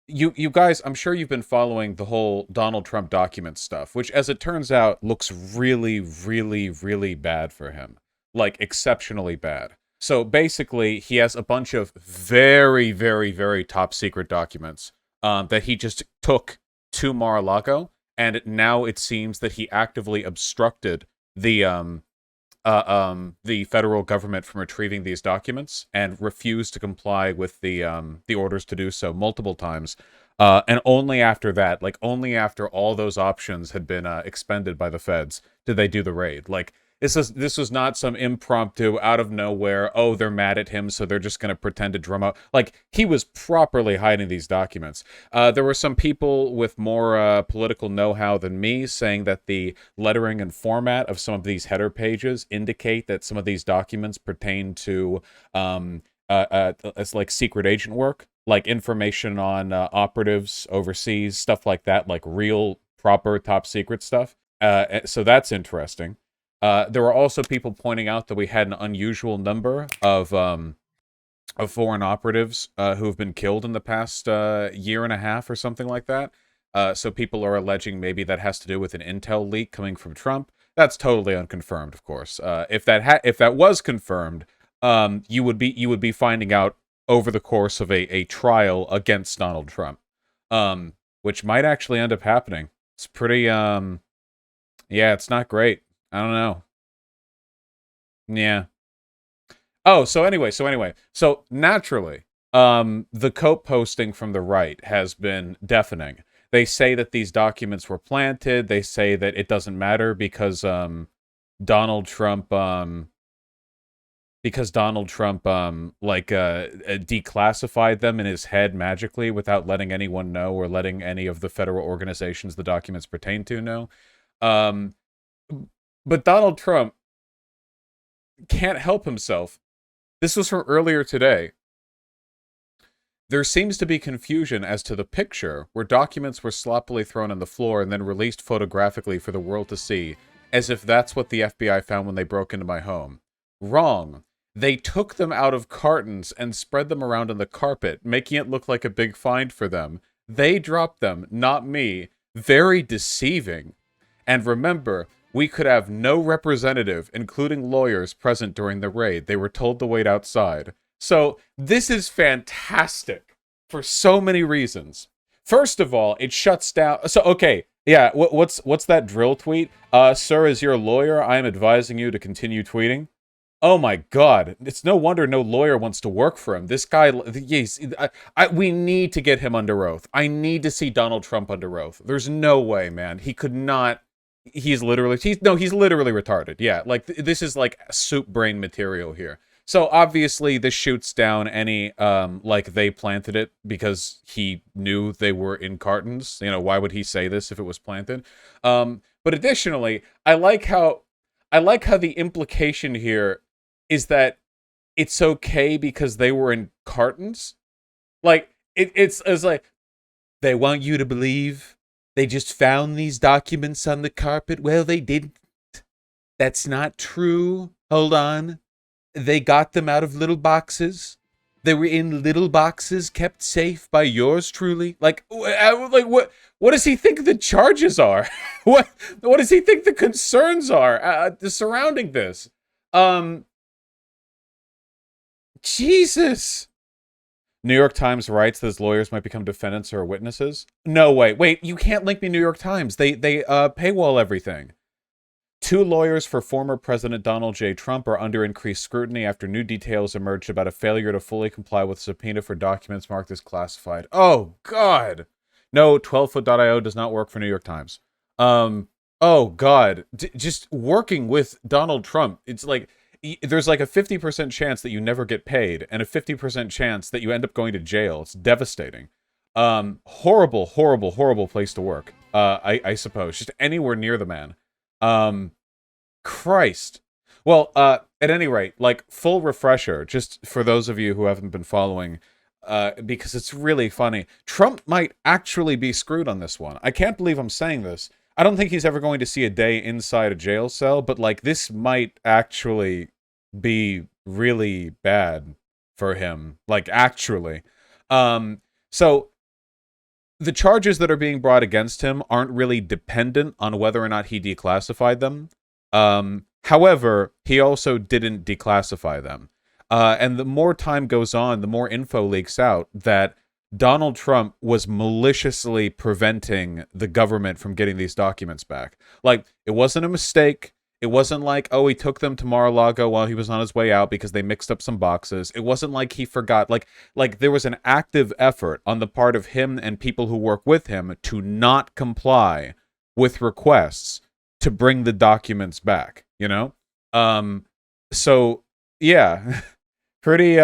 you guys, I'm sure you've been following the whole Donald Trump document stuff, which, as it turns out, looks really, really, really bad for him. Like, exceptionally bad. So basically, he has a bunch of very, very, very top secret documents that he just took to Mar-a-Lago, and now it seems that he actively obstructed the the federal government from retrieving these documents and refused to comply with the orders to do so multiple times. And only after that, like only after all those options had been expended by the feds, did they do the raid. Like this was not some impromptu out of nowhere. Oh, they're mad at him, so they're just going to pretend to drum up. Like he was properly hiding these documents. There were some people with more political know-how than me saying that the lettering and format of some of these header pages indicate that some of these documents pertain to it's like secret agent work, like information on operatives overseas, stuff like that, like real proper top secret stuff. So that's interesting. There were also people pointing out that we had an unusual number of foreign operatives who have been killed in the past year and a half or something like that. So people are alleging maybe that has to do with an intel leak coming from Trump. That's totally unconfirmed, of course. If that was confirmed, you would be finding out over the course of a trial against Donald Trump, which might actually end up happening. It's pretty yeah, it's not great. I don't know. Yeah. Oh, so naturally, the cope posting from the right has been deafening. They say that these documents were planted. They say that it doesn't matter Donald Trump, Donald Trump, declassified them in his head magically without letting anyone know or letting any of the federal organizations the documents pertain to know. Um, but Donald Trump can't help himself. This was from earlier today. There seems to be confusion as to the picture, where documents were sloppily thrown on the floor and then released photographically for the world to see, as if that's what the FBI found when they broke into my home. Wrong. They took them out of cartons and spread them around on the carpet, making it look like a big find for them. They dropped them, not me. Very deceiving. And remember, we could have no representative, including lawyers, present during the raid. They were told to wait outside. So, this is fantastic for so many reasons. First of all, it shuts down. So, okay, yeah, what's that drill tweet? Sir, as your lawyer, I am advising you to continue tweeting. Oh my God! It's no wonder no lawyer wants to work for him. This guy, yes, we need to get him under oath. I need to see Donald Trump under oath. There's no way, man. He could not. He's literally retarded. Yeah, like this is like soup brain material here. So obviously this shoots down any like they planted it because he knew they were in cartons. You know, why would he say this if it was planted? But additionally, I like how the implication here is that it's okay because they were in cartons. Like it's like they want you to believe they just found these documents on the carpet. Well, they didn't. That's not true. Hold on. They got them out of little boxes. They were in little boxes kept safe by yours truly. Like what? What does he think the charges are? What does he think the concerns are surrounding this? Um, Jesus. New York Times writes that his lawyers might become defendants or witnesses. No way. Wait, you can't link me New York Times. They paywall everything. Two lawyers for former President Donald J. Trump are under increased scrutiny after new details emerged about a failure to fully comply with a subpoena for documents marked as classified. Oh, God. No, 12foot.io does not work for New York Times. Oh, God. Just working with Donald Trump, it's like there's like a 50% chance that you never get paid and a 50% chance that you end up going to jail. It's devastating. Horrible, horrible, horrible place to work. I suppose. Just anywhere near the man. Um, Christ. Well, at any rate, like full refresher, just for those of you who haven't been following, because it's really funny. Trump might actually be screwed on this one. I can't believe I'm saying this. I don't think he's ever going to see a day inside a jail cell, but like this might actually be really bad for him. Like actually. So the charges that are being brought against him aren't really dependent on whether or not he declassified them. However, he also didn't declassify them. And the more time goes on, the more info leaks out that Donald Trump was maliciously preventing the government from getting these documents back. Like, it wasn't a mistake. It wasn't like, oh, he took them to Mar-a-Lago while he was on his way out because they mixed up some boxes. It wasn't like he forgot. Like there was an active effort on the part of him and people who work with him to not comply with requests to bring the documents back, you know? So yeah, pretty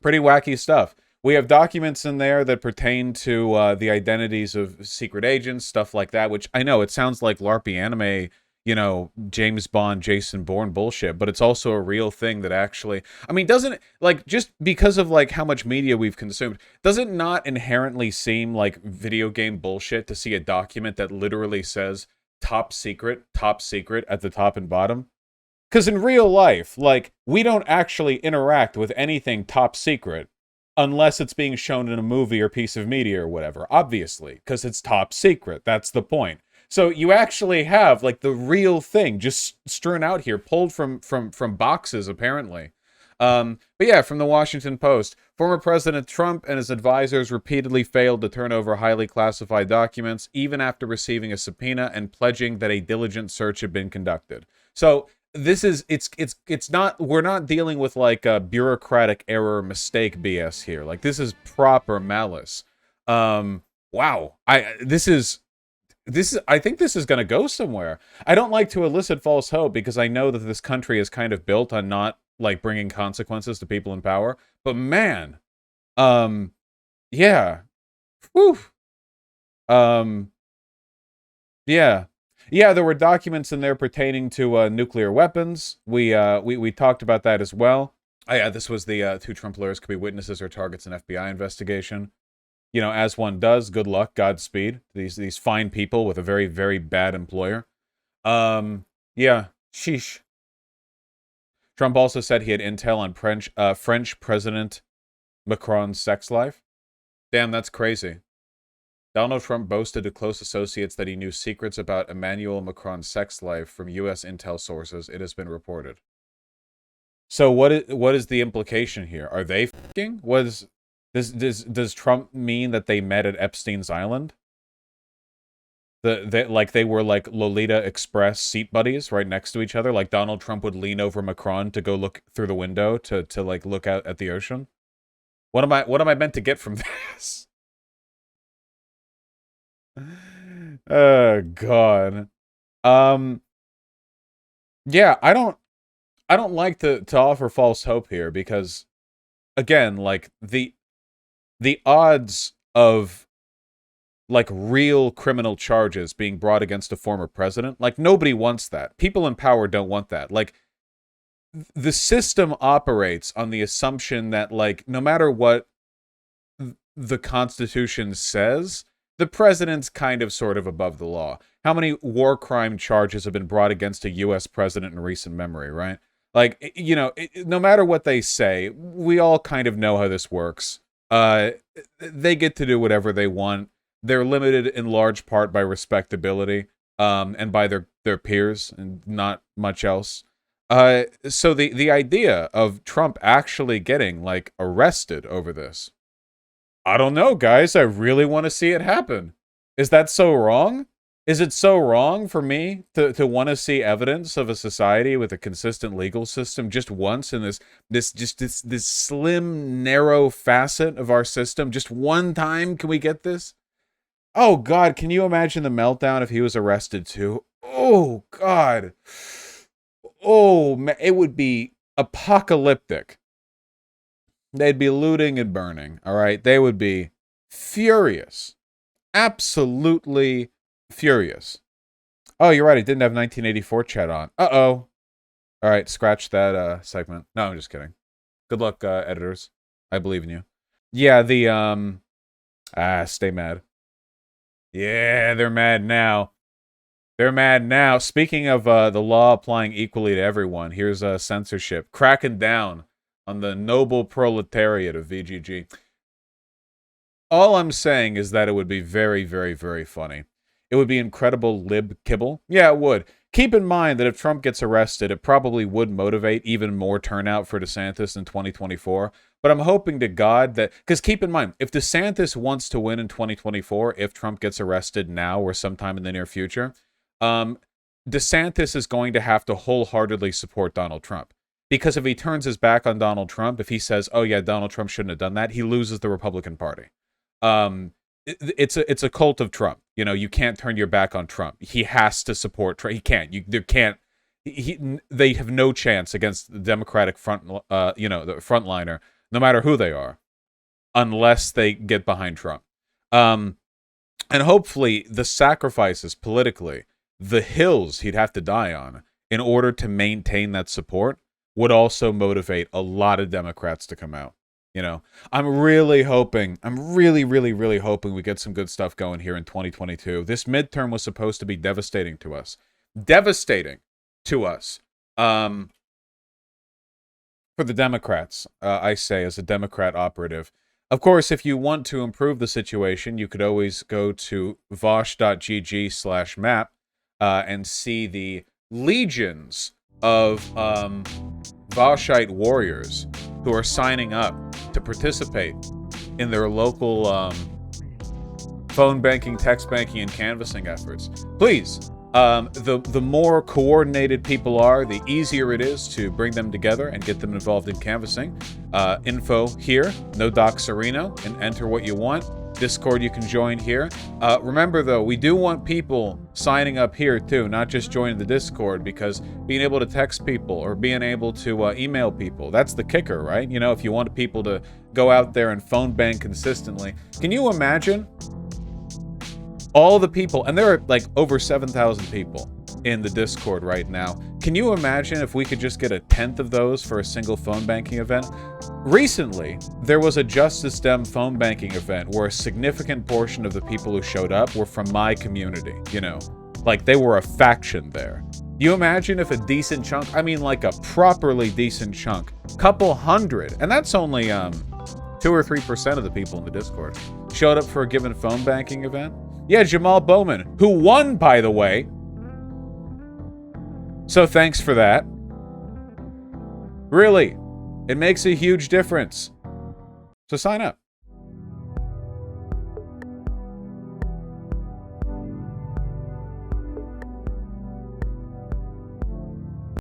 pretty wacky stuff. We have documents in there that pertain to the identities of secret agents, stuff like that, which I know it sounds like LARPy anime, you know, James Bond, Jason Bourne bullshit, but it's also a real thing that actually, I mean, doesn't it, like, just because of, like, how much media we've consumed, does it not inherently seem like video game bullshit to see a document that literally says top secret at the top and bottom? Because in real life, like, we don't actually interact with anything top secret unless it's being shown in a movie or piece of media or whatever, obviously, because it's top secret. That's the point. So you actually have, like, the real thing just strewn out here, pulled from boxes, apparently. But yeah, from the Washington Post, former President Trump and his advisors repeatedly failed to turn over highly classified documents, even after receiving a subpoena and pledging that a diligent search had been conducted. So this is, it's not, we're not dealing with, like, a bureaucratic error mistake BS here. Like, this is proper malice. Wow. I think this is going to go somewhere. I don't like to elicit false hope because I know that this country is kind of built on not, like, bringing consequences to people in power. But man, yeah, whew, yeah, yeah. There were documents in there pertaining to nuclear weapons. We talked about that as well. Oh, yeah, this was the two Trump lawyers could be witnesses or targets in FBI investigation. You know, as one does, good luck, Godspeed. These fine people with a very, very bad employer. Yeah, sheesh. Trump also said he had intel on French President Macron's sex life. Damn, that's crazy. Donald Trump boasted to close associates that he knew secrets about Emmanuel Macron's sex life from U.S. intel sources, it has been reported. So what is the implication here? Are they f***ing? Does Trump mean that they met at Epstein's Island? Like they were like Lolita Express seat buddies right next to each other? Like Donald Trump would lean over Macron to go look through the window to like look out at the ocean? What am I meant to get from this? Oh God. Yeah, I don't like to offer false hope here because again, like the odds of, like, real criminal charges being brought against a former president, like, nobody wants that. People in power don't want that. Like, the system operates on the assumption that, like, no matter what the Constitution says, the president's kind of sort of above the law. How many war crime charges have been brought against a U.S. president in recent memory, right? Like, you know, no matter what they say, we all kind of know how this works. They get to do whatever they want. They're limited in large part by respectability, and by their peers, and not much else. So the idea of Trump actually getting, like, arrested over this, I don't know, guys. I really want to see it happen. Is that so wrong? Is it so wrong for me to want to see evidence of a society with a consistent legal system just once in this slim, narrow facet of our system? Just one time, can we get this? Oh, God, can you imagine the meltdown if he was arrested, too? Oh, God. Oh, man, it would be apocalyptic. They'd be looting and burning, all right? They would be furious. Absolutely furious. Oh, you're right, I didn't have 1984 chat on. Uh-oh. All right, scratch that segment. No, I'm just kidding. Good luck, editors. I believe in you. Yeah, stay mad. Yeah, they're mad now. They're mad now. Speaking of the law applying equally to everyone, here's censorship. Cracking down on the noble proletariat of VGG. All I'm saying is that it would be very, very, very funny. It would be incredible lib kibble. Yeah, it would. Keep in mind that if Trump gets arrested, it probably would motivate even more turnout for DeSantis in 2024. But I'm hoping to God that, because keep in mind, if DeSantis wants to win in 2024, if Trump gets arrested now or sometime in the near future, DeSantis is going to have to wholeheartedly support Donald Trump. Because if he turns his back on Donald Trump, if he says, oh yeah, Donald Trump shouldn't have done that, he loses the Republican Party. It's a cult of Trump. You know, you can't turn your back on Trump. He has to support Trump. He can't. They have no chance against the Democratic the frontliner, no matter who they are, unless they get behind Trump. And hopefully the sacrifices politically, the hills he'd have to die on in order to maintain that support would also motivate a lot of Democrats to come out. You know, I'm really, really hoping we get some good stuff going here in 2022. This midterm was supposed to be devastating to us. Devastating to us. For the Democrats, I say, as a Democrat operative. Of course, if you want to improve the situation, you could always go to vaush.gg/map and see the legions of Vaushite warriors who are signing up to participate in their local phone banking, text banking, and canvassing efforts. Please, the more coordinated people are, the easier it is to bring them together and get them involved in canvassing. Info here, no Doxerino, and enter what you want. Discord you can join here. Remember, though, we do want people signing up here, too, not just joining the Discord, because being able to text people or being able to email people, that's the kicker, right? You know, if you want people to go out there and phone bank consistently. Can you imagine all the people, and there are like over 7,000 people in the Discord right now. Can you imagine if we could just get a tenth of those for a single phone banking event? Recently, there was a Justice Dem phone banking event where a significant portion of the people who showed up were from my community, you know, like they were a faction there. You imagine if a decent chunk, I mean like a properly decent chunk, couple hundred, and that's only 2 or 3% of the people in the Discord, showed up for a given phone banking event? Yeah, Jamal Bowman, who won, by the way. So thanks for that. Really, it makes a huge difference. So sign up.